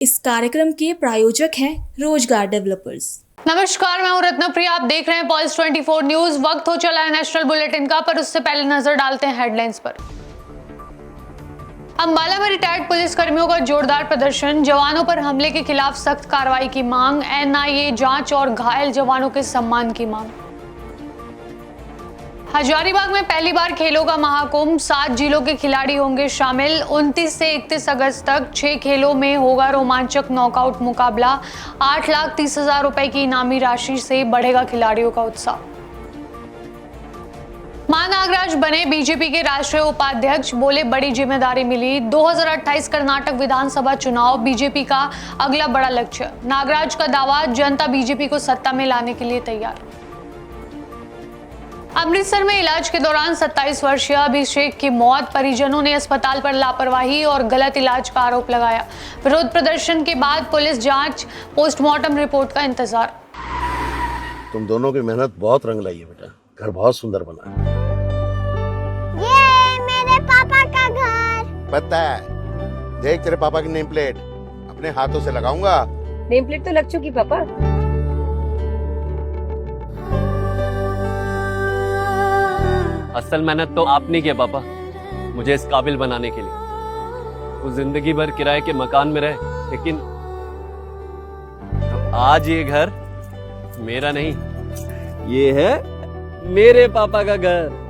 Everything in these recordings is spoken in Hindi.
इस कार्यक्रम के प्रायोजक हैं रोजगार डेवलपर्स। नमस्कार, मैं हूं रत्नप्रिया। आप देख रहे हैं पॉइस 24 न्यूज। वक्त हो चला है नेशनल बुलेटिन का, पर उससे पहले नजर डालते हैं हेडलाइंस पर। अंबाला में रिटायर्ड पुलिस कर्मियों का जोरदार प्रदर्शन, जवानों पर हमले के खिलाफ सख्त कार्रवाई की मांग, एनआईए जांच और घायल जवानों के सम्मान की मांग। हजारीबाग में पहली बार खेलों का महाकुंभ, 7 जिलों के खिलाड़ी होंगे शामिल। 29 से 31 अगस्त तक 6 खेलों में होगा रोमांचक नॉकआउट मुकाबला। 8,30,000 रुपए की इनामी राशि से बढ़ेगा खिलाड़ियों का उत्साह। मां नागराज बने बीजेपी के राष्ट्रीय उपाध्यक्ष, बोले बड़ी जिम्मेदारी मिली। 2028 कर्नाटक विधानसभा चुनाव बीजेपी का अगला बड़ा लक्ष्य। नागराज का दावा, जनता बीजेपी को सत्ता में लाने के लिए तैयार। अमृतसर में इलाज के दौरान 27 वर्षीय अभिषेक की मौत, परिजनों ने अस्पताल पर लापरवाही और गलत इलाज का आरोप लगाया। विरोध प्रदर्शन के बाद पुलिस जांच, पोस्टमार्टम रिपोर्ट का इंतजार। तुम दोनों की मेहनत बहुत रंग लाई है बेटा, घर बहुत सुंदर बना है। ये मेरे पापा का घर। पता है, देख तेरे पापा की नेम प्लेट अपने हाथों से लगाऊंगा। नेम प्लेट तो लग चुकी पापा। असल मेहनत तो आपने किया पापा, मुझे इस काबिल बनाने के लिए। वो जिंदगी भर किराए के मकान में रहे, लेकिन आज ये घर मेरा नहीं, ये है मेरे पापा का घर।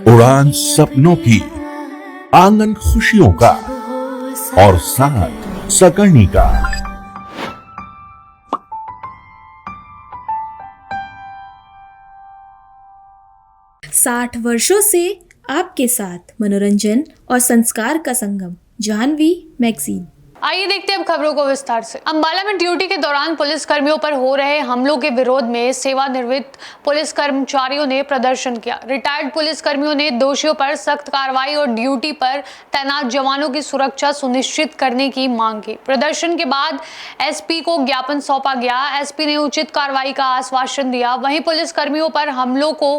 उड़ान सपनों की, आंगन खुशियों का और साथ सकर्णी का। साठ वर्षों से आपके साथ मनोरंजन और संस्कार का संगम, जाह्नवी मैगजीन। आइए देखते हैं अब खबरों को विस्तार से। अंबाला में ड्यूटी के दौरान पुलिस कर्मियों पर हो रहे हमलों के विरोध में सेवानिवृत्त पुलिस कर्मचारियों ने प्रदर्शन किया। रिटायर्ड पुलिस कर्मियों ने दोषियों पर सख्त कार्रवाई और ड्यूटी पर तैनात जवानों की सुरक्षा सुनिश्चित करने की मांग की। प्रदर्शन के बाद एसपी को ज्ञापन सौंपा गया। एसपी ने उचित कार्रवाई का आश्वासन दिया। वहीं पुलिस कर्मियों पर हमलों को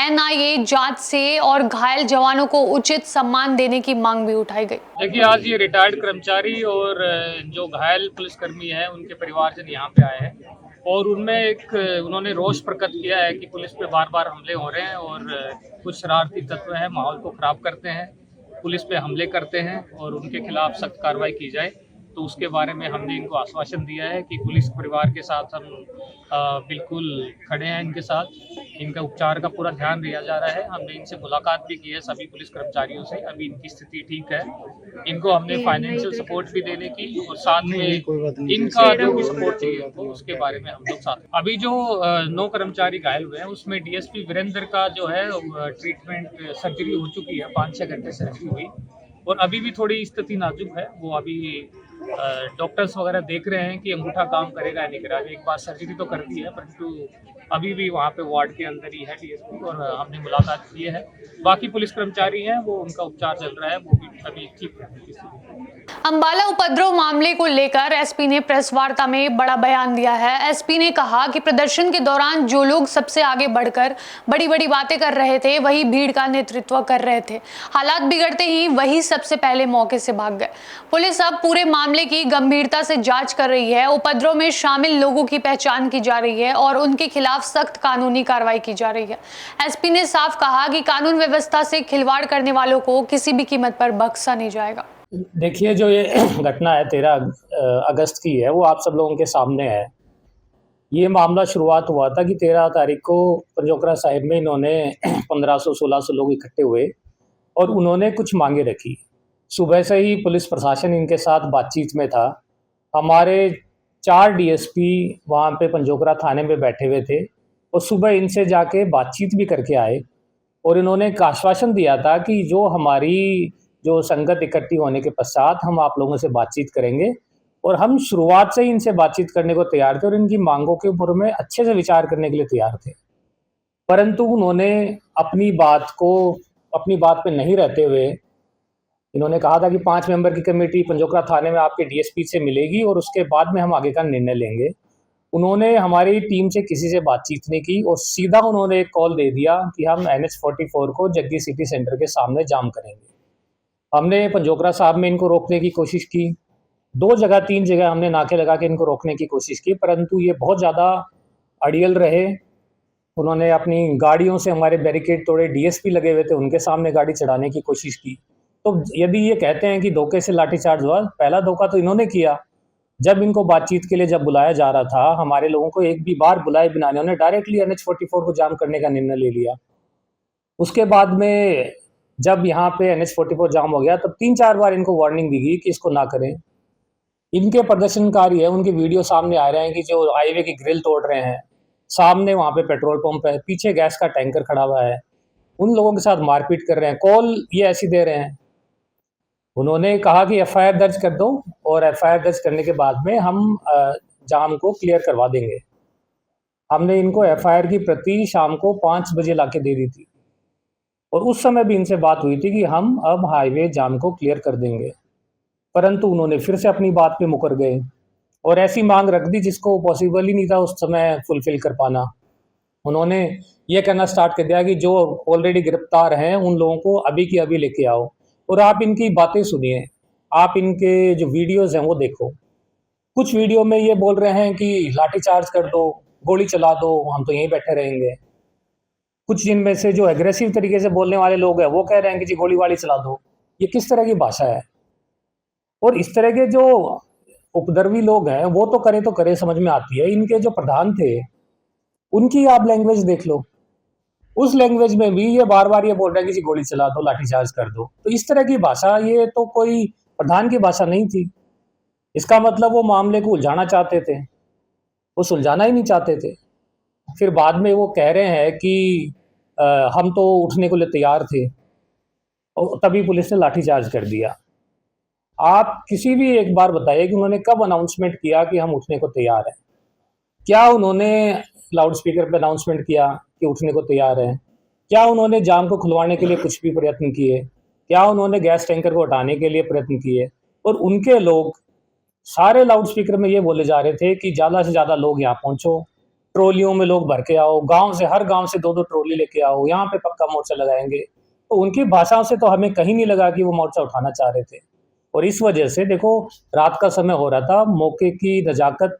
एनआईए जांच से और घायल जवानों को उचित सम्मान देने की मांग भी उठाई गई। देखिए, आज ये रिटायर्ड कर्मचारी और जो घायल पुलिसकर्मी हैं उनके परिवारजन यहाँ पे आए हैं और उनमें उन्होंने रोष प्रकट किया है कि पुलिस पे बार बार हमले हो रहे हैं और कुछ शरारती तत्व हैं, माहौल को खराब करते हैं, पुलिस पे हमले करते हैं और उनके खिलाफ सख्त कार्रवाई की जाए। तो उसके बारे में हमने इनको आश्वासन दिया है कि पुलिस परिवार के साथ हम बिल्कुल खड़े हैं, इनके साथ इनका उपचार का पूरा ध्यान दिया जा रहा है। हमने इनसे मुलाकात भी की है, सभी पुलिस कर्मचारियों से। अभी इनकी स्थिति ठीक है, इनको हमने फाइनेंशियल सपोर्ट भी देने की और साथ में इनका जो भी सपोर्ट चाहिए तो उसके बारे में हम लोग साथ। अभी जो 9 कर्मचारी घायल हुए हैं उसमें डीएसपी वीरेंद्र का जो है ट्रीटमेंट सर्जरी हो चुकी है, 5-6 घंटे सर्जरी हुई और अभी भी थोड़ी स्थिति नाजुक है। वो अभी डॉक्टर्स वगैरह देख रहे हैं कि अंगूठा काम करेगा या नहीं करेगा। एक बार सर्जरी तो कर दी है, परंतु अभी भी वहाँ पे वार्ड के अंदर ही है डीएसपी और हमने मुलाकात की है। बाकी पुलिस कर्मचारी हैं, वो उनका उपचार चल रहा है, वो भी अभी ठीक है। अंबाला उपद्रव मामले को लेकर एसपी ने प्रेस वार्ता में बड़ा बयान दिया है। एसपी ने कहा कि प्रदर्शन के दौरान जो लोग सबसे आगे बढ़कर बड़ी बड़ी बातें कर रहे थे, वही भीड़ का नेतृत्व कर रहे थे। हालात बिगड़ते ही वही सबसे पहले मौके से भाग गए। पुलिस अब पूरे मामले की गंभीरता से जांच कर रही है। उपद्रव में शामिल लोगों की पहचान की जा रही है और उनके खिलाफ सख्त कानूनी कार्रवाई की जा रही है। एसपी ने साफ कहा कि कानून व्यवस्था से खिलवाड़ करने वालों को किसी भी कीमत पर बख्शा नहीं जाएगा। देखिए, जो ये घटना है 13 अगस्त की है, वो आप सब लोगों के सामने है। ये मामला शुरुआत हुआ था कि 13 तारीख को पंजोकरा साहिब में इन्होंने 1500-1600 लोग इकट्ठे हुए और उन्होंने कुछ मांगे रखी। सुबह से ही पुलिस प्रशासन इनके साथ बातचीत में था। हमारे 4 डीएसपी वहाँ पे पंजोकरा थाने में बैठे हुए थे और सुबह इनसे जाके बातचीत भी करके आए और इन्होंने एक आश्वासन दिया था कि जो हमारी जो संगत इकट्ठी होने के पश्चात हम आप लोगों से बातचीत करेंगे और हम शुरुआत से ही इनसे बातचीत करने को तैयार थे और इनकी मांगों के ऊपर में अच्छे से विचार करने के लिए तैयार थे। परंतु उन्होंने अपनी बात पे नहीं रहते हुए इन्होंने कहा था कि 5 मेंबर की कमेटी पंजोकरा थाने में आपके डीएसपी से मिलेगी और उसके बाद में हम आगे का निर्णय लेंगे। उन्होंने हमारी टीम से किसी से बातचीत नहीं की और सीधा उन्होंने एक कॉल दे दिया कि हम NH-44 को जग्गी सिटी सेंटर के सामने जाम करेंगे। हमने पंजोकरा साहब में इनको रोकने की कोशिश की, 2 जगह 3 जगह हमने नाके लगा के इनको रोकने की कोशिश की, परंतु ये बहुत ज़्यादा अड़ियल रहे। उन्होंने अपनी गाड़ियों से हमारे बैरिकेड तोड़े, डीएसपी लगे हुए थे उनके सामने गाड़ी चढ़ाने की कोशिश की। तो यदि ये कहते हैं कि धोखे से लाठीचार्ज हुआ, पहला धोखा तो इन्होंने किया। जब इनको बातचीत के लिए जब बुलाया जा रहा था, हमारे लोगों को एक भी बार बुलाए बिना इन्होंने डायरेक्टली NH-44 को जाम करने का निर्णय ले लिया। उसके बाद में जब यहाँ पे NH-44 जाम हो गया तब 3-4 बार इनको वार्निंग दी गई कि इसको ना करें। इनके प्रदर्शनकारी है, उनके वीडियो सामने आ रहे हैं कि जो हाईवे की ग्रिल तोड़ रहे हैं, सामने वहाँ पे पेट्रोल पंप है, पीछे गैस का टैंकर खड़ा हुआ है, उन लोगों के साथ मारपीट कर रहे हैं, कॉल ये ऐसी दे रहे हैं। उन्होंने कहा कि FIR दर्ज कर दो और FIR दर्ज करने के बाद में हम जाम को क्लियर करवा देंगे। हमने इनको FIR की प्रति शाम को 5 बजे लाके दे दी थी और उस समय भी इनसे बात हुई थी कि हम अब हाईवे जाम को क्लियर कर देंगे, परंतु उन्होंने फिर से अपनी बात पे मुकर गए और ऐसी मांग रख दी जिसको पॉसिबल ही नहीं था उस समय फुलफिल कर पाना। उन्होंने ये कहना स्टार्ट कर दिया कि जो ऑलरेडी गिरफ्तार हैं उन लोगों को अभी की अभी लेके आओ और आप इनकी बातें सुनिए, आप इनके जो वीडियोस हैं वो देखो। कुछ वीडियो में ये बोल रहे हैं कि लाठीचार्ज कर दो, गोली चला दो, हम तो यहीं बैठे रहेंगे। कुछ जिनमें से जो एग्रेसिव तरीके से बोलने वाले लोग हैं वो कह रहे हैं कि जी गोली वाली चला दो। ये किस तरह की भाषा है? और इस तरह के जो उपद्रवी लोग हैं वो तो करे समझ में आती है। इनके जो प्रधान थे उनकी आप लैंग्वेज देख लो, उस लैंग्वेज में भी ये बार बार ये बोल रहे हैं कि जी गोली चला दो, लाठीचार्ज कर दो। तो इस तरह की भाषा ये तो कोई प्रधान की भाषा नहीं थी। इसका मतलब वो मामले को उलझाना चाहते थे, वो सुलझाना ही नहीं चाहते थे। फिर बाद में वो कह रहे हैं कि हम तो उठने को लिए तैयार थे और तभी पुलिस ने लाठीचार्ज कर दिया। आप किसी भी एक बार बताइए कि उन्होंने कब अनाउंसमेंट किया कि हम उठने को तैयार हैं? क्या उन्होंने लाउड स्पीकर पर अनाउंसमेंट किया कि उठने को तैयार हैं? क्या उन्होंने जाम को खुलवाने के लिए कुछ भी प्रयत्न किए? क्या उन्होंने गैस टैंकर को हटाने के लिए प्रयत्न किए? और उनके लोग सारे लाउड स्पीकर में ये बोले जा रहे थे कि ज़्यादा से ज़्यादा लोग यहाँ पहुँचो, ट्रॉलियों में लोग भर के आओ, गांव से हर गांव से 2-2 ट्रॉली लेके आओ, यहाँ पे पक्का मोर्चा लगाएंगे। तो उनकी भाषाओं से तो हमें कहीं नहीं लगा कि वो मोर्चा उठाना चाह रहे थे। और इस वजह से देखो रात का समय हो रहा था, मौके की नज़ाकत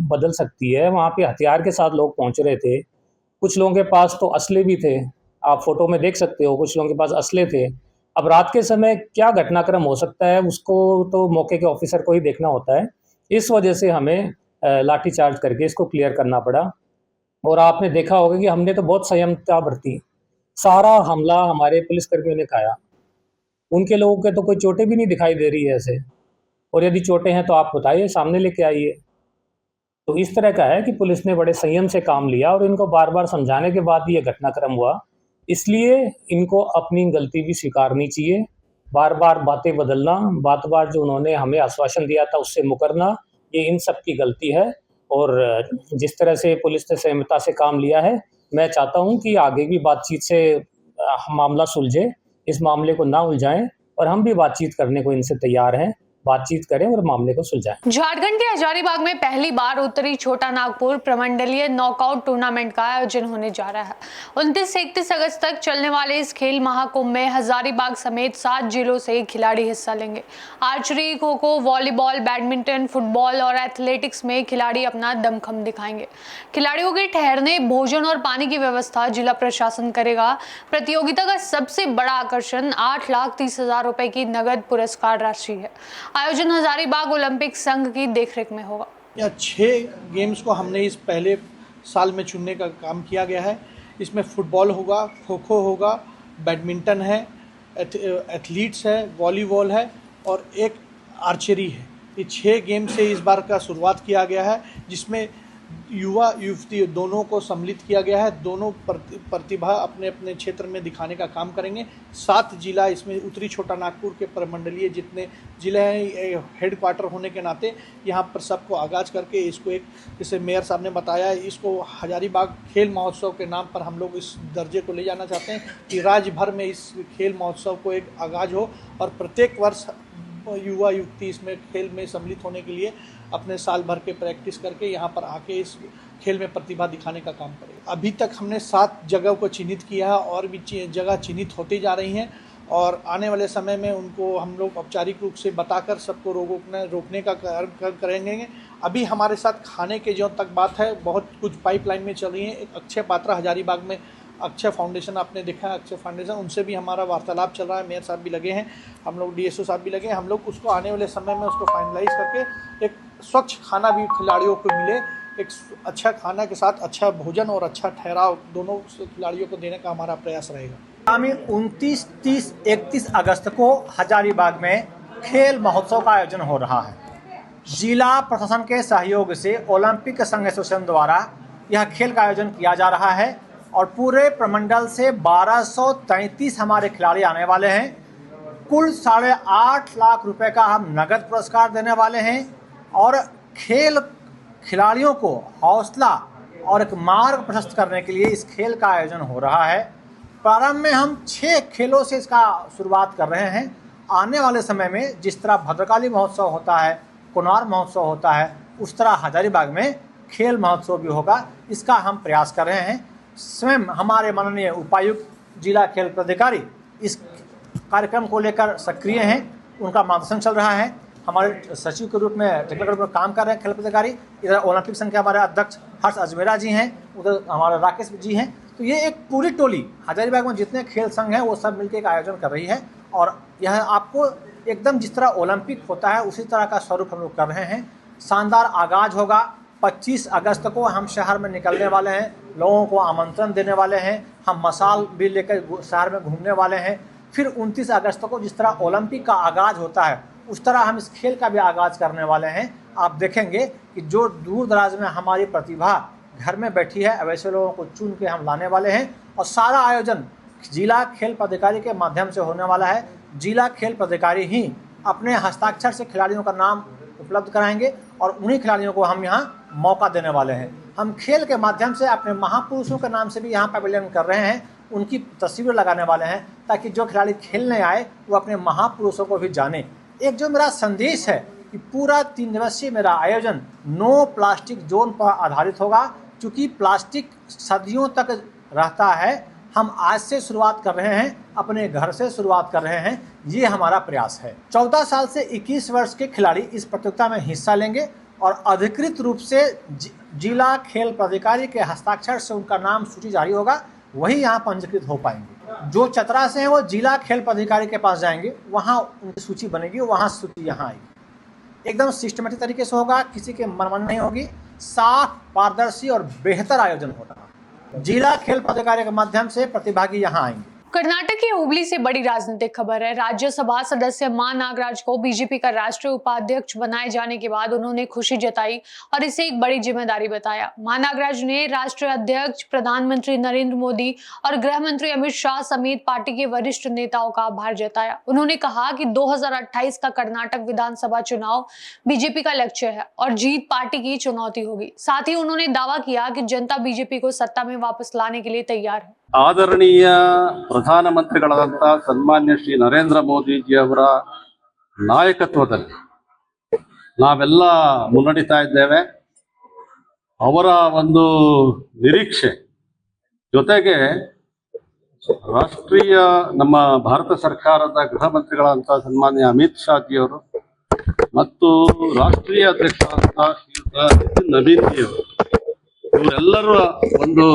बदल सकती है। वहाँ पे हथियार के साथ लोग पहुँच रहे थे, कुछ लोगों के पास तो असले भी थे, आप फोटो में देख सकते हो, कुछ लोगों के पास असले थे। अब रात के समय क्या घटनाक्रम हो सकता है उसको तो मौके के ऑफिसर को ही देखना होता है। इस वजह से हमें लाठीचार्ज करके इसको क्लियर करना पड़ा। और आपने देखा होगा कि हमने तो बहुत संयमता बरती, सारा हमला हमारे पुलिसकर्मियों ने खाया। उनके लोगों के तो कोई चोटें भी नहीं दिखाई दे रही है ऐसे, और यदि चोटें हैं तो आप बताइए, सामने लेके आइए। तो इस तरह का है कि पुलिस ने बड़े संयम से काम लिया और इनको बार बार समझाने के बाद ये घटनाक्रम हुआ। इसलिए इनको अपनी गलती भी स्वीकारनी चाहिए। बार बार बातें बदलना, बार बार जो उन्होंने हमें आश्वासन दिया था उससे मुकरना, ये इन सब की गलती है। और जिस तरह से पुलिस ने संयमता से काम लिया है, मैं चाहता हूं कि आगे भी बातचीत से मामला सुलझे, इस मामले को ना उलझाएं और हम भी बातचीत करने को इनसे तैयार हैं। बातचीत करें और मामले को सुलझाएं। झारखंड के हजारीबाग में पहली बार उत्तरी छोटा नागपुर प्रमंडलीय नॉकआउट टूर्नामेंट का आयोजन होने जा रहा है। 29 से 31 अगस्त तक चलने वाले इस खेल महाकुंभ में हजारीबाग समेत 7 जिलों से खिलाड़ी हिस्सा लेंगे। Archery, kho kho, volleyball, badminton, football और एथलेटिक्स में खिलाड़ी अपना दमखम दिखाएंगे। खिलाड़ियों के ठहरने, भोजन और पानी की व्यवस्था जिला प्रशासन करेगा। प्रतियोगिता का सबसे बड़ा आकर्षण 8,30,000 रुपए की नगद पुरस्कार राशि है। आयोजन हजारीबाग ओलंपिक संघ की देखरेख में होगा। या 6 गेम्स को हमने इस पहले साल में चुनने का काम किया गया है। इसमें फुटबॉल होगा, खो खो होगा, बैडमिंटन है, एथलीट्स है, वॉलीबॉल है और एक आर्चरी है। ये 6 गेम से इस बार का शुरुआत किया गया है, जिसमें युवा युवती दोनों को सम्मिलित किया गया है। दोनों प्रतिभा अपने अपने क्षेत्र में दिखाने का काम करेंगे। 7 जिला इसमें उत्तरी छोटा नागपुर के प्रमंडलीय जितने जिले हैं, हेड क्वार्टर होने के नाते यहाँ पर सबको आगाज करके इसको एक, जैसे मेयर साहब ने बताया, इसको हजारीबाग खेल महोत्सव के नाम पर हम लोग इस दर्जे को ले जाना चाहते हैं कि राज्य भर में इस खेल महोत्सव को एक आगाज हो और प्रत्येक वर्ष युवा युवती इसमें खेल में सम्मिलित होने के लिए अपने साल भर के प्रैक्टिस करके यहाँ पर आके इस खेल में प्रतिभा दिखाने का काम करें। अभी तक हमने 7 जगह को चिन्हित किया है और भी जगह चिन्हित होती जा रही हैं और आने वाले समय में उनको हम लोग औपचारिक रूप से बताकर सबको रोकने का करेंगे। अभी हमारे साथ खाने के जो तक बात है, बहुत कुछ पाइपलाइन में चल रही है। एक अक्षय पात्रा हजारीबाग में अक्षय फाउंडेशन आपने देखा है, अक्षय फाउंडेशन, उनसे भी हमारा वार्तालाप चल रहा है। मेयर साहब भी लगे हैं, हम लोग DSO साहब भी लगे हैं। हम लोग उसको आने वाले समय में उसको फाइनलाइज करके एक स्वच्छ खाना भी खिलाड़ियों को मिले, एक अच्छा खाना के साथ अच्छा भोजन और अच्छा ठहराव दोनों खिलाड़ियों को देने का हमारा प्रयास रहेगा। आगामी 29, 30, 31 अगस्त को हजारीबाग में खेल महोत्सव का आयोजन हो रहा है। जिला प्रशासन के सहयोग से ओलंपिक संघ एसोसिएशन द्वारा यह खेल का आयोजन किया जा रहा है और पूरे प्रमंडल से 1233 हमारे खिलाड़ी आने वाले हैं। कुल 8.5 लाख रुपए का हम नगद पुरस्कार देने वाले हैं और खिलाड़ियों को हौसला और एक मार्ग प्रशस्त करने के लिए इस खेल का आयोजन हो रहा है। प्रारंभ में हम 6 खेलों से इसका शुरुआत कर रहे हैं। आने वाले समय में जिस तरह भद्रकाली महोत्सव होता है, कोनार महोत्सव होता है, उस तरह हजारीबाग में खेल महोत्सव भी होगा। इसका हम प्रयास कर रहे हैं। स्वयं हमारे माननीय उपायुक्त जिला खेल पदाधिकारी इस कार्यक्रम को लेकर सक्रिय हैं, उनका मार्गदर्शन चल रहा है। हमारे सचिव के रूप में टेक्निकल रूप में काम कर रहे हैं खेल पदाधिकारी। इधर ओलंपिक संघ के हमारे अध्यक्ष हर्ष अजमेरा जी हैं, उधर हमारे राकेश जी हैं। तो ये एक पूरी टोली हजारीबाग में जितने खेल संघ हैं वो सब मिलकर एक आयोजन कर रही है और यह आपको एकदम जिस तरह ओलंपिक होता है उसी तरह का स्वरूप हम लोग कर रहे हैं। शानदार आगाज होगा। 25 अगस्त को हम शहर में निकलने वाले हैं, लोगों को आमंत्रण देने वाले हैं। हम मसाल भी लेकर शहर में घूमने वाले हैं। फिर 29 अगस्त को जिस तरह ओलंपिक का आगाज होता है उस तरह हम इस खेल का भी आगाज करने वाले हैं। आप देखेंगे कि जो दूर दराज में हमारी प्रतिभा घर में बैठी है, वैसे लोगों को चुन के हम लाने वाले हैं और सारा आयोजन जिला खेल पदाधिकारी के माध्यम से होने वाला है। जिला खेल पदाधिकारी ही अपने हस्ताक्षर से खिलाड़ियों का नाम उपलब्ध कराएंगे और उन्हीं खिलाड़ियों को हम यहाँ मौका देने वाले हैं। हम खेल के माध्यम से अपने महापुरुषों के नाम से भी यहाँ पैवेलियन कर रहे हैं, उनकी तस्वीरें लगाने वाले हैं ताकि जो खिलाड़ी खेलने आए वो अपने महापुरुषों को भी जाने। एक जो मेरा संदेश है कि पूरा 3 दिवसीय मेरा आयोजन नो प्लास्टिक जोन पर आधारित होगा। क्योंकि प्लास्टिक सदियों तक रहता है, हम आज से शुरुआत कर रहे हैं, अपने घर से शुरुआत कर रहे हैं, ये हमारा प्रयास है। 14 साल से 21 वर्ष के खिलाड़ी इस प्रतियोगिता में हिस्सा लेंगे और अधिकृत रूप से जिला खेल पदाधिकारी के हस्ताक्षर से उनका नाम सूची जारी होगा, वही यहाँ पंजीकृत हो पाएंगे। जो चतरा से हैं वो जिला खेल पदाधिकारी के पास जाएंगे, वहाँ उनकी सूची बनेगी, वहाँ सूची यहाँ आएगी। एकदम सिस्टमेटिक तरीके से होगा, किसी के मनमानी नहीं होगी, साफ, पारदर्शी और बेहतर आयोजन होगा। जिला खेल पदाधिकारी के माध्यम से प्रतिभागी यहाँ आएंगे। कर्नाटक की हुबली से बड़ी राजनीतिक खबर है। राज्यसभा सदस्य मा नागराज को बीजेपी का राष्ट्रीय उपाध्यक्ष बनाए जाने के बाद उन्होंने खुशी जताई और इसे एक बड़ी जिम्मेदारी बताया। मा नागराज ने राष्ट्रीय अध्यक्ष, प्रधानमंत्री नरेंद्र मोदी और गृह मंत्री अमित शाह समेत पार्टी के वरिष्ठ नेताओं का आभार जताया। उन्होंने कहा कि 2028 का कर्नाटक विधानसभा चुनाव बीजेपी का लक्ष्य है और जीत पार्टी की चुनौती होगी। साथ ही उन्होंने दावा किया कि जनता बीजेपी को सत्ता में वापस लाने के लिए तैयार है। ಆದರಣೀಯ ಪ್ರಧಾನಮಂತ್ರಿಗಳಾದಂಥ ಸನ್ಮಾನ್ಯ ಶ್ರೀ ನರೇಂದ್ರ ಮೋದಿಜಿಯವರ ನಾಯಕತ್ವದಲ್ಲಿ ನಾವೆಲ್ಲ ಮುನ್ನಡೀತಾ ಇದ್ದೇವೆ. ಅವರ ಒಂದು ನಿರೀಕ್ಷೆ ಜೊತೆಗೆ ರಾಷ್ಟ್ರೀಯ ನಮ್ಮ ಭಾರತ ಸರ್ಕಾರದ ಗೃಹ ಮಂತ್ರಿಗಳಾದಂಥ ಸನ್ಮಾನ್ಯ ಅಮಿತ್ ಶಾ ಜಿಯವರು ಮತ್ತು ರಾಷ್ಟ್ರೀಯ ಅಧ್ಯಕ್ಷರಾದಂಥ ಶ್ರೀಯುತ ನವೀನ್ ಜಿಯವರು ಇವರೆಲ್ಲರ ಒಂದು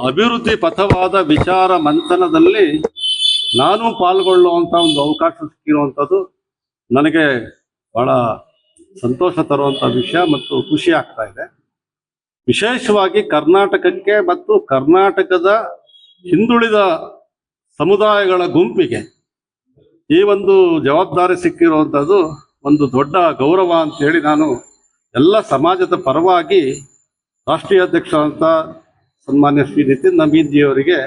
ಅಭಿವೃದ್ಧಿ ಪಥವಾದ ವಿಚಾರ ಮಂಥನದಲ್ಲಿ ನಾನು ಪಾಲ್ಗೊಳ್ಳುವಂಥ ಒಂದು ಅವಕಾಶ ಸಿಕ್ಕಿರುವಂಥದ್ದು ನನಗೆ ಬಹಳ ಸಂತೋಷ ತರುವಂಥ ವಿಷಯ ಮತ್ತು ಖುಷಿ ಆಗ್ತಾ ಇದೆ. ವಿಶೇಷವಾಗಿ ಕರ್ನಾಟಕಕ್ಕೆ ಮತ್ತು ಕರ್ನಾಟಕದ ಹಿಂದುಳಿದ ಸಮುದಾಯಗಳ ಗುಂಪಿಗೆ ಈ ಒಂದು ಜವಾಬ್ದಾರಿ ಸಿಕ್ಕಿರುವಂಥದ್ದು ಒಂದು ದೊಡ್ಡ ಗೌರವ ಅಂತೇಳಿ ನಾನು ಎಲ್ಲ ಸಮಾಜದ ಪರವಾಗಿ ರಾಷ್ಟ್ರೀಯ ಅಧ್ಯಕ್ಷರಾದಂಥ ಸನ್ಮಾನ್ಯ ಶ್ರೀ ನಿತಿನ್ ನಬೀನ್ ಜಿ ಅವರಿಗೆ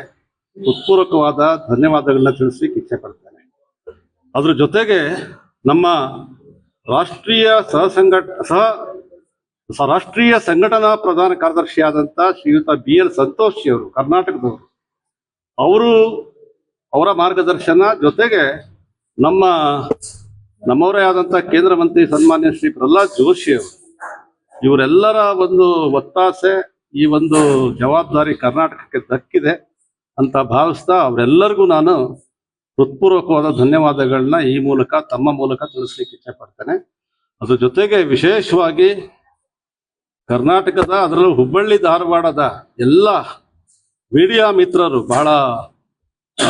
ಹೃತ್ಪೂರ್ವಕವಾದ ಧನ್ಯವಾದಗಳನ್ನ ತಿಳಿಸ್ಲಿಕ್ಕೆ ಇಚ್ಛೆ ಪಡ್ತೇನೆ. ಅದ್ರ ಜೊತೆಗೆ ನಮ್ಮ ರಾಷ್ಟ್ರೀಯ ರಾಷ್ಟ್ರೀಯ ಸಂಘಟನಾ ಪ್ರಧಾನ ಕಾರ್ಯದರ್ಶಿಯಾದಂಥ ಶ್ರೀಯುತ BL ಸಂತೋಷ್ ಅವರು ಕರ್ನಾಟಕದವರು, ಅವರ ಮಾರ್ಗದರ್ಶನ ಜೊತೆಗೆ ನಮ್ಮವರೇ ಆದಂಥ ಕೇಂದ್ರ ಮಂತ್ರಿ ಸನ್ಮಾನ್ಯ ಶ್ರೀ ಪ್ರಹ್ಲಾದ್ ಜೋಶಿ ಅವರು, ಇವರೆಲ್ಲರ ಒಂದು ಒತ್ತಾಸೆ, ಈ ಒಂದು ಜವಾಬ್ದಾರಿ ಕರ್ನಾಟಕಕ್ಕೆ ದಕ್ಕಿದೆ ಅಂತ ಭಾವಿಸ್ತಾ ಅವರೆಲ್ಲರಿಗೂ ನಾನು ಹೃತ್ಪೂರ್ವಕವಾದ ಧನ್ಯವಾದಗಳನ್ನ ಈ ಮೂಲಕ ತಮ್ಮ ಮೂಲಕ ತಿಳಿಸ್ಲಿಕ್ಕೆ ಇಚ್ಛೆ ಪಡ್ತೇನೆ. ಅದ್ರ ಜೊತೆಗೆ ವಿಶೇಷವಾಗಿ ಕರ್ನಾಟಕದ, ಅದರಲ್ಲೂ ಹುಬ್ಬಳ್ಳಿ ಧಾರವಾಡದ ಎಲ್ಲ ಮೀಡಿಯಾ ಮಿತ್ರರು ಬಹಳ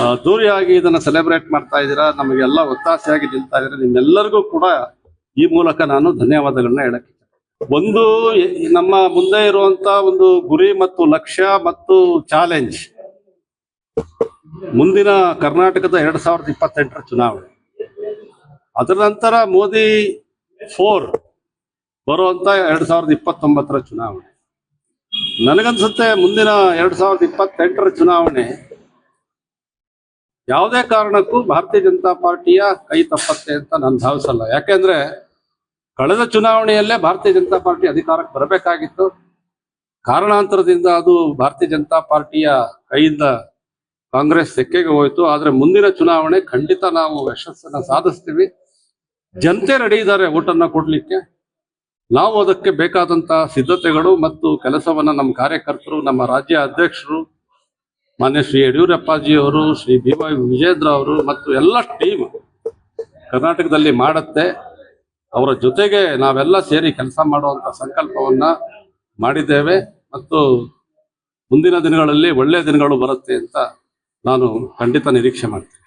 ಅದ್ದೂರಿಯಾಗಿ ಇದನ್ನು ಸೆಲೆಬ್ರೇಟ್ ಮಾಡ್ತಾ ಇದ್ದೀರಾ, ನಮಗೆಲ್ಲ ಒತ್ತಾಸೆಯಾಗಿ ನಿಲ್ತಾ ಇದ್ದೀರಾ. ನಿಮ್ಮೆಲ್ಲರಿಗೂ ಕೂಡ ಈ ಮೂಲಕ ನಾನು ಧನ್ಯವಾದಗಳನ್ನ ಹೇಳಕ್ಕೆ ಒಂದು ನಮ್ಮ ಮುಂದೆ ಇರುವಂತ ಒಂದು ಗುರಿ ಮತ್ತು ಲಕ್ಷ್ಯ ಮತ್ತು ಚಾಲೆಂಜ್ ಮುಂದಿನ ಕರ್ನಾಟಕದ 2028ರ ಚುನಾವಣೆ, ಅದರ ನಂತರ ಮೋದಿ 4 ಬರುವಂತ 2029ರ ಚುನಾವಣೆ. ನನಗನ್ಸುತ್ತೆ ಮುಂದಿನ 2028ರ ಚುನಾವಣೆ ಯಾವುದೇ ಕಾರಣಕ್ಕೂ ಭಾರತೀಯ ಜನತಾ ಪಾರ್ಟಿಯ ಕೈ ತಪ್ಪತ್ತೆ ಅಂತ ನಾನು ಭಾವಿಸಲ್ಲ. ಯಾಕೆಂದ್ರೆ ಕಳೆದ ಚುನಾವಣೆಯಲ್ಲೇ ಭಾರತೀಯ ಜನತಾ ಪಾರ್ಟಿ ಅಧಿಕಾರಕ್ಕೆ ಬರಬೇಕಾಗಿತ್ತು. ಕಾರಣಾಂತರದಿಂದ ಅದು ಭಾರತೀಯ ಜನತಾ ಪಾರ್ಟಿಯ ಕೈಯಿಂದ ಕಾಂಗ್ರೆಸ್ ತೆಕ್ಕೆಗೆ ಹೋಯಿತು. ಆದ್ರೆ ಮುಂದಿನ ಚುನಾವಣೆ ಖಂಡಿತ ನಾವು ಯಶಸ್ಸನ್ನ ಸಾಧಿಸ್ತೀವಿ. ಜನತೆ ರೆಡಿ ಇದ್ದಾರೆ ಓಟನ್ನ ಕೊಡ್ಲಿಕ್ಕೆ. ನಾವು ಅದಕ್ಕೆ ಬೇಕಾದಂತ ಸಿದ್ಧತೆಗಳು ಮತ್ತು ಕೆಲಸವನ್ನ ನಮ್ಮ ಕಾರ್ಯಕರ್ತರು, ನಮ್ಮ ರಾಜ್ಯ ಅಧ್ಯಕ್ಷರು ಮಾನ್ಯ ಶ್ರೀ ಯಡಿಯೂರಪ್ಪಾಜಿ ಅವರು, ಶ್ರೀ BY ವಿಜೇಂದ್ರ ಅವರು ಮತ್ತು ಎಲ್ಲ ಟೀಮ್ ಕರ್ನಾಟಕದಲ್ಲಿ ಮಾಡುತ್ತೆ. ಅವರ ಜೊತೆಗೆ ನಾವೆಲ್ಲ ಸೇರಿ ಕೆಲಸ ಮಾಡುವಂತ ಸಂಕಲ್ಪವನ್ನ ಮಾಡಿದ್ದೇವೆ ಮತ್ತು ಮುಂದಿನ ದಿನಗಳಲ್ಲಿ ಒಳ್ಳೆಯ ದಿನಗಳು ಬರುತ್ತೆ ಅಂತ ನಾನು ಖಂಡಿತ ನಿರೀಕ್ಷೆ ಮಾಡ್ತೀನಿ.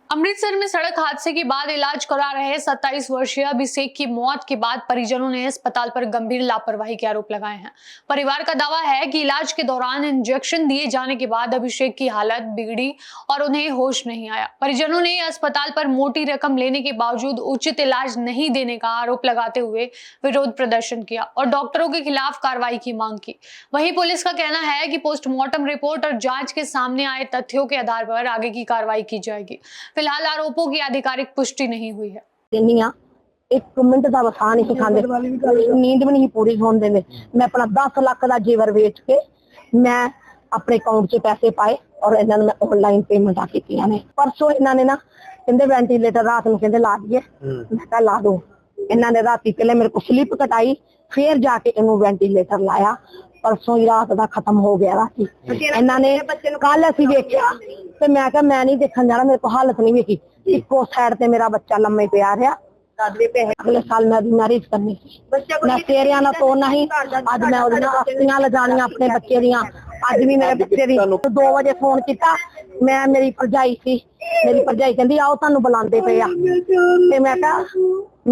अमृतसर में सड़क हादसे के बाद इलाज करा रहे 27 वर्षीय अभिषेक की मौत के बाद परिजनों ने अस्पताल पर गंभीर लापरवाही के आरोप लगाए हैं। परिवार का दावा है कि इलाज के दौरान इंजेक्शन दिए जाने के बाद अभिषेक की हालत बिगड़ी और उन्हें होश नहीं आया। परिजनों ने अस्पताल पर मोटी रकम लेने के बावजूद उचित इलाज नहीं देने का आरोप लगाते हुए विरोध प्रदर्शन किया और डॉक्टरों के खिलाफ कार्रवाई की मांग की। वहीं पुलिस का कहना है कि पोस्टमार्टम रिपोर्ट और जांच के सामने आए तथ्यों के आधार पर आगे की कार्रवाई की जाएगी। फिलहाल आरोपों की आधिकारिक पुष्टि नहीं हुई है। एक मिनट का वसा नहीं खाते, नींद भी नहीं पूरी होने देंगे। मैं अपना 10 लाख का जेवर बेच के मैं अपने अकाउंट च पैसे पाए और इन्होंने मैं ऑनलाइन पेमेंट की ने। परसों इन्होंने ना कहते वेंटिलेटर रात में कहते ला दिए, मैं कहा ला दो। इन्होंने राती पहले मेरे को स्लिप कटाई, फिर जाके इन्हों वेंटिलेटर लाया। परसों ही रात का खत्म हो गया राती। इन्होंने कल असी देखा तो मैं कहा मैं नहीं देखने जाना, मेरे को हालत नहीं देखी। इको साइड से मेरा बच्चा लम्बे पे आ रहा, अगले साल मैं अभी मैरिज करनी थी, मैं तेरिया ना तोड़ना ही। अज मैं अस्थियां लजानिया अपने बच्चे दियां, अज भी मेरे बच्चे दी 2 बजे फोन किया। मैं मेरी भरजाई सी, मेरी भरजाई कहती आओ तुहानू बुलांदे पे आ, ते मैं कहा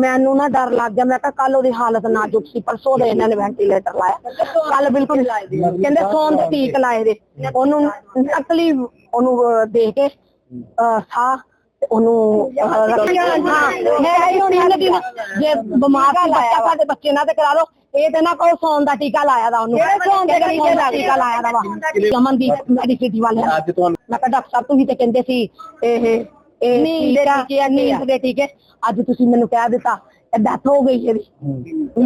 मैनू ना डर लग गया। मैं कहा कल ओदी हालत नाजुक सी, परसों दे इन्होंने वेंटिलेटर लाया, कल बिल्कुल कहते सोन दे टीक लाए दे, ओनू नकली ओनू दे के साह जे बीमार साडे बच्चे ना ते करा लो, ये तो ना कहो सोन दा टीका लाया दा ओनू, टीका लाया दा वा अमनदीप मेडिसिटी वाले। मैं कहा डॉक्टर साहब तुसीं ते कहंदे सी नींद दे टीके, अज तुसीं मैनूं कह दिता डेथ हो गई है।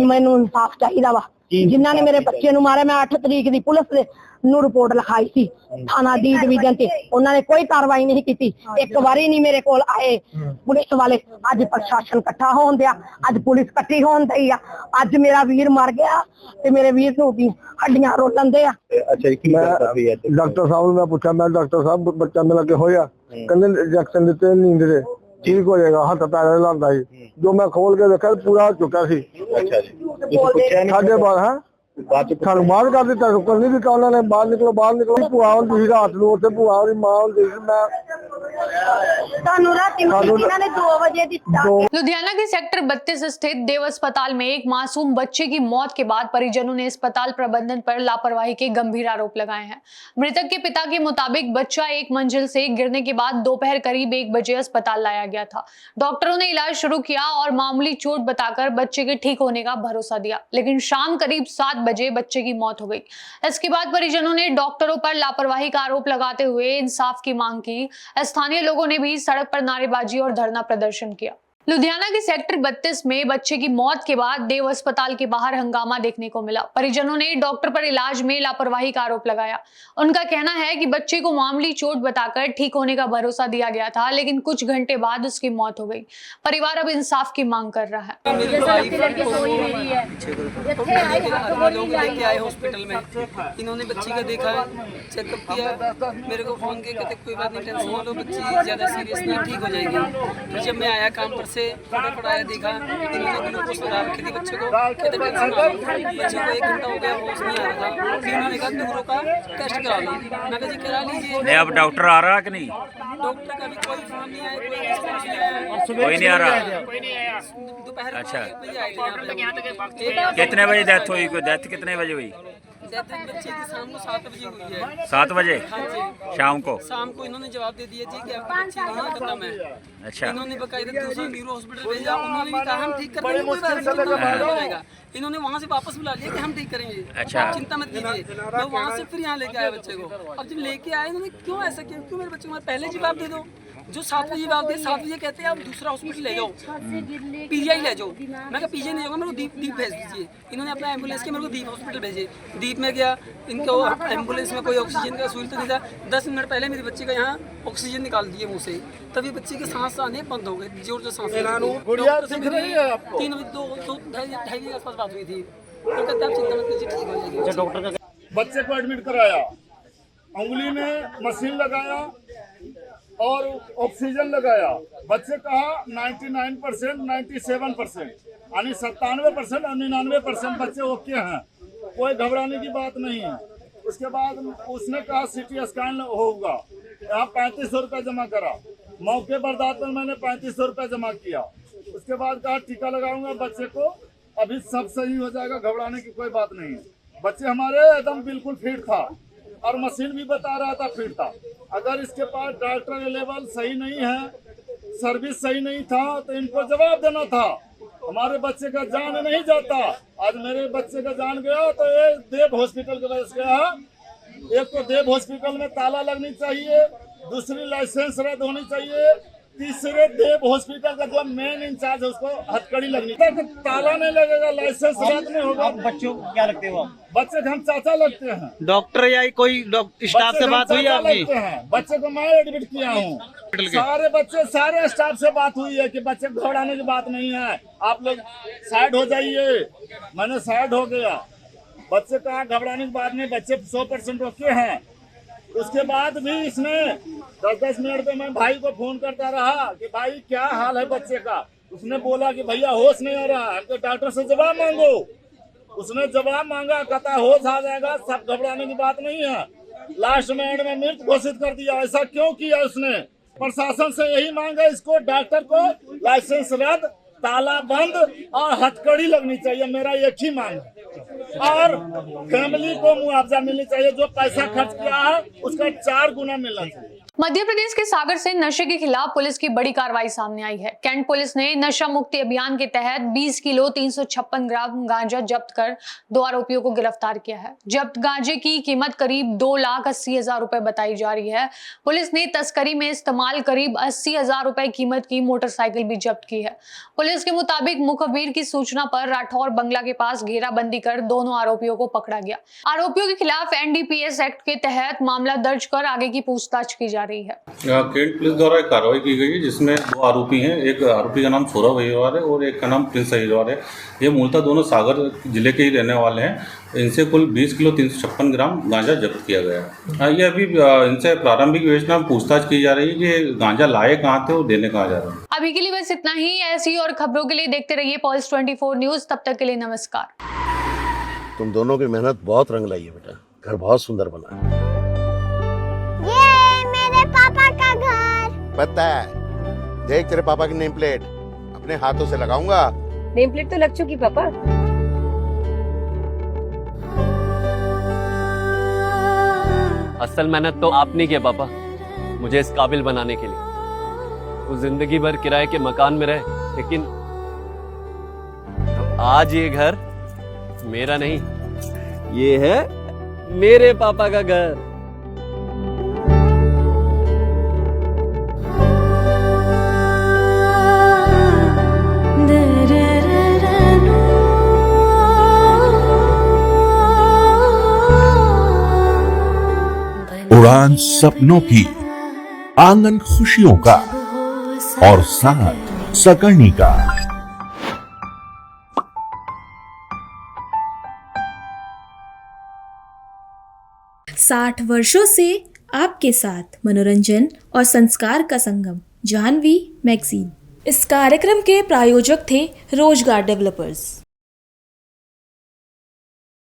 मैनूं इंसाफ चाहिदा वा। जिन्हां ने मेरे बच्चे नूं मारे, मैं 8 तरीक दी पुलिस दे नूं रिपोर्ट लिखाई सी थाना डी डिवीजन ते, उन्होंने कोई कार्रवाई नहीं की। एक बारी नहीं मेरे कोल आए पुलिस वाले। अज प्रशासन इकट्ठा होन दिया, अज पुलिस इकट्ठी होन दी आ। अज मेरा वीर मर गया ते मेरे वीर नूं की हड्डियां रोलन दे आ। डॉक्टर साहब मैं पूछा, मैं डॉक्टर साहब बच्चा मेरा के होया, कहंदे इंजेक्शन दिते नींद दे ठीक हो जाएगा, हाथ पैर हिलांदा ही। जो मैं खोल के देखा पूरा हो चुका सी। अच्छा जी, साढ़े 12 ਸਾਨੂੰ ਬਾਹਰ ਕਰ ਦਿੱਤਾ, ਰੁਕਣ ਨਹੀਂ ਦਿੱਤਾ ਉਹਨਾਂ ਨੇ। ਬਾਹਰ ਨਿਕਲੋ, ਬਾਹਰ ਨਿਕਲੋ। ਭੂਆ ਹੁੰਦੀ ਸੀ ਰਾਤ ਨੂੰ ਉੱਥੇ, ਭੂਆ ਉਹਦੀ ਮਾਂ ਹੁੰਦੀ ਸੀ। ਮੈਂ ਤੁਹਾਨੂੰ ਰਾਤੀ ਇਹਨਾਂ ਨੇ 2 ਵਜੇ ਦਿੱਤਾ। लुधियाना के सेक्टर 32 स्थित देव अस्पताल में एक मासूम बच्चे की मौत के बाद परिजनों ने अस्पताल प्रबंधन पर लापरवाही के गंभीर आरोप लगाए हैं। मृतक के पिता के मुताबिक बच्चा एक मंजिल से गिरने के बाद दोपहर करीब 1 बजे अस्पताल लाया गया था। डॉक्टरों ने इलाज शुरू किया और मामूली चोट बताकर बच्चे के ठीक होने का भरोसा दिया, लेकिन शाम करीब 7 बजे बच्चे की मौत हो गई। इसके बाद परिजनों ने डॉक्टरों पर लापरवाही का आरोप लगाते हुए इंसाफ की मांग की। स्थानीय लोगों ने भी सड़क पर नारेबाजी और धरना प्रदर्शन किया। लुधियाना के सेक्टर 32 में बच्चे की मौत के बाद देव अस्पताल के बाहर हंगामा देखने को मिला। परिजनों ने डॉक्टर पर इलाज में लापरवाही का आरोप लगाया। उनका कहना है कि बच्चे को मामूली चोट बताकर ठीक होने का भरोसा दिया गया था, लेकिन कुछ घंटे बाद उसकी मौत हो गई। परिवार अब इंसाफ की मांग कर रहा है। लेके आए हॉस्पिटल में, इन्होंने बच्ची का देखा, चेकअप किया, मेरे को फोन किया, कहते कोई बात नहीं, टेंशन मत लो, बच्ची ज्यादा सीरियस नहीं, ठीक हो जाएगी। फिर जब मैं आया काम पर से फटाफट आया, देखा इन्होंने ग्लूकोज लगा रखी थी बच्चे को, कहते टेंशन ना लो, बच्चे को 1 घंटा हो गया होश नहीं आ रहा था। फिर उन्होंने कहा न्यूरो का टेस्ट करा लो, मैं कहा जी करा लीजिए। अब डॉक्टर आ रहा कि नहीं? डॉक्टर का भी कोई फोन नहीं आया, कोई रिस्पॉन्स नहीं आया, कोई नहीं आ रहा। दोपहर अच्छा, बजे आए थे। कितने बजे डेथ हुई? कोई डेथ कितने बजे हुई? बच्चे की शाम को 7 बजे हुई है। 7 बजे? हाँ जी, शाम को? शाम को इन्होंने जवाब दे दिया जी कि आपकी बच्ची नहीं खत्म है। अच्छा, इन्होंने बकायदा दूसरे न्यूरो हॉस्पिटल भेजा, उन्होंने भी कहा हम ठीक कर देंगे, कोई बात नहीं जाएगा। इन्होंने वहाँ से वापस बुला लिया कि हम ठीक करेंगे, अच्छा, चिंता मत कीजिए। मैं वहाँ से फिर यहाँ लेके आया बच्चे को। अब जब लेके आए इन्होंने क्यों ऐसा किया, क्यों मेरे बच्चे को पहले जवाब दे दो, जो 7 बजे जवाब दे, 7 बजे कहते हैं आप दूसरा हॉस्पिटल ले जाओ, पीजीआई ले जाओ। मैं कहा पीजीआई नहीं जाऊँगा, मेरे को दीप भेज दीजिए। इन्होंने अपना एम्बुलेंस के मेरे को दीप हॉस्पिटल भेजे। दीप में गया, इनको एम्बुलेंस में कोई ऑक्सीजन का सहूलत नहीं था। 10 मिनट पहले मेरे बच्चे का यहाँ ऑक्सीजन निकाल दिए मुँह से, तभी बच्चे के सांस आने बंद हो गए, जोर से सांस। 3 बजे 2-2:30 के आसपास बात हुई थी, तो कहते आप चिंता मत कीजिए, ठीक हो जाएगी। डॉक्टर का बच्चे को एडमिट कराया, उंगली में मशीन लगाया और ऑक्सीजन लगाया। बच्चे कहा 99%, 97%, यानी 97% और 99% बच्चे ओके हैं, कोई घबराने की बात नहीं है। उसके बाद उसने कहा सिटी स्कैन होगा, यहाँ 3500 रुपये जमा करा। मौके पर दाखिल मैंने 3500 रुपये जमा किया। उसके बाद कहा टीका लगाऊंगा बच्चे को, अभी सब सही हो जाएगा, घबराने की कोई बात नहीं है। बच्चे हमारे एकदम बिल्कुल फिट था और मशीन भी बता रहा था फिट था। अगर इसके पास डॉक्टर अवेलेबल सही नहीं है, सर्विस सही नहीं था, तो इनको जवाब देना था। हमारे बच्चे का जान नहीं जाता। आज मेरे बच्चे का जान गया तो ये देव हॉस्पिटल के वजह से गया। एक तो देव हॉस्पिटल में ताला लगनी चाहिए, दूसरी लाइसेंस रद्द होनी चाहिए, तीसरे देव हॉस्पिटल का जो मेन इंचार्ज है उसको हथकड़ी लगनी चाहिए। ताला नहीं लगेगा, लाइसेंस रद्द नहीं होगा। बच्चों को क्या लगते हो? बच्चे हम चाचा लगते हैं। डॉक्टर या कोई स्टाफ से बात हुई आपकी? बच्चे को मैं एडमिट किया हूँ। सारे बच्चे सारे स्टाफ से बात हुई है कि बच्चे को घबराने की बात नहीं है, आप लोग साइड हो जाइए। मैंने साइड हो गया। बच्चे कहा घबराने की बात नहीं, बच्चे 100% ओके हैं। उसके बाद भी इसने 10-10 मिनट पे मैं भाई को फोन करता रहा कि भाई क्या हाल है बच्चे का। उसने बोला कि भैया होश नहीं आ रहा, हमको डॉक्टर से जवाब मांगो। उसने जवाब मांगा, कहता होश आ जाएगा, सब घबराने की बात नहीं है। लास्ट में एंड में मृत घोषित कर दिया। ऐसा क्यों किया उसने? प्रशासन से यही मांग है, इसको डॉक्टर को लाइसेंस रद्द, ताला बंद और हथकड़ी लगनी चाहिए, मेरा एक ही मांग है। और फैमिली को मुआवजा मिलनी चाहिए, जो पैसा खर्च किया है उसका 4 गुना मिलना चाहिए। मध्य प्रदेश के सागर से नशे के खिलाफ पुलिस की बड़ी कार्रवाई सामने आई है। कैंट पुलिस ने नशा मुक्ति अभियान के तहत 20 किलो 356 ग्राम गांजा जब्त कर 2 आरोपियों को गिरफ्तार किया है। जब्त गांजे की कीमत करीब 2,80,000 रुपए बताई जा रही है। पुलिस ने तस्करी में इस्तेमाल करीब 80,000 रुपए कीमत की मोटरसाइकिल भी जब्त की है। पुलिस के मुताबिक मुखबिर की सूचना पर राठौर बंगला के पास घेराबंदी कर दोनों आरोपियों को पकड़ा गया। आरोपियों के खिलाफ NDPS एक्ट के तहत मामला दर्ज कर आगे की पूछताछ की जा रही है। कैंट पुलिस द्वारा एक कार्रवाई की गई है, जिसमें 2 आरोपी हैं। एक आरोपी का नाम सौरभ अहिरवार है और एक का नाम प्रिंस अहिरवार है। ये मूलतः दोनों सागर जिले के ही रहने वाले हैं। इनसे कुल 20 किलो 356 ग्राम गांजा जब्त किया गया है। ये अभी इनसे प्रारंभिक विवेचना में पूछताछ की जा रही है कि गांजा लाए कहाँ थे और देने कहाँ जा रहे हैं। अभी के लिए बस इतना ही। ऐसी और खबरों के लिए देखते रहिए पल्स 24 न्यूज। तब तक के लिए नमस्कार। तुम दोनों की मेहनत बहुत रंग लाई है बेटा, घर बहुत सुंदर बना है। ये मेरे पापा का घर। पता है, देख तेरे पापा की नेम प्लेट अपने हाथों से लगाऊंगा। नेम प्लेट तो लग चुकी पापा। असल मेहनत तो आपने की है पापा, मुझे इस काबिल बनाने के लिए। वो जिंदगी भर किराए के मकान में रहे, लेकिन आज ये घर मेरा नहीं, ये है मेरे पापा का घर। उड़ान सपनों की, आंगन खुशियों का और साथ सकर्णी का। 60 वर्षों से आपके साथ मनोरंजन और संस्कार का संगम, जाह्नवी मैगजीन। इस कार्यक्रम के प्रायोजक थे रोजगार डेवलपर्स।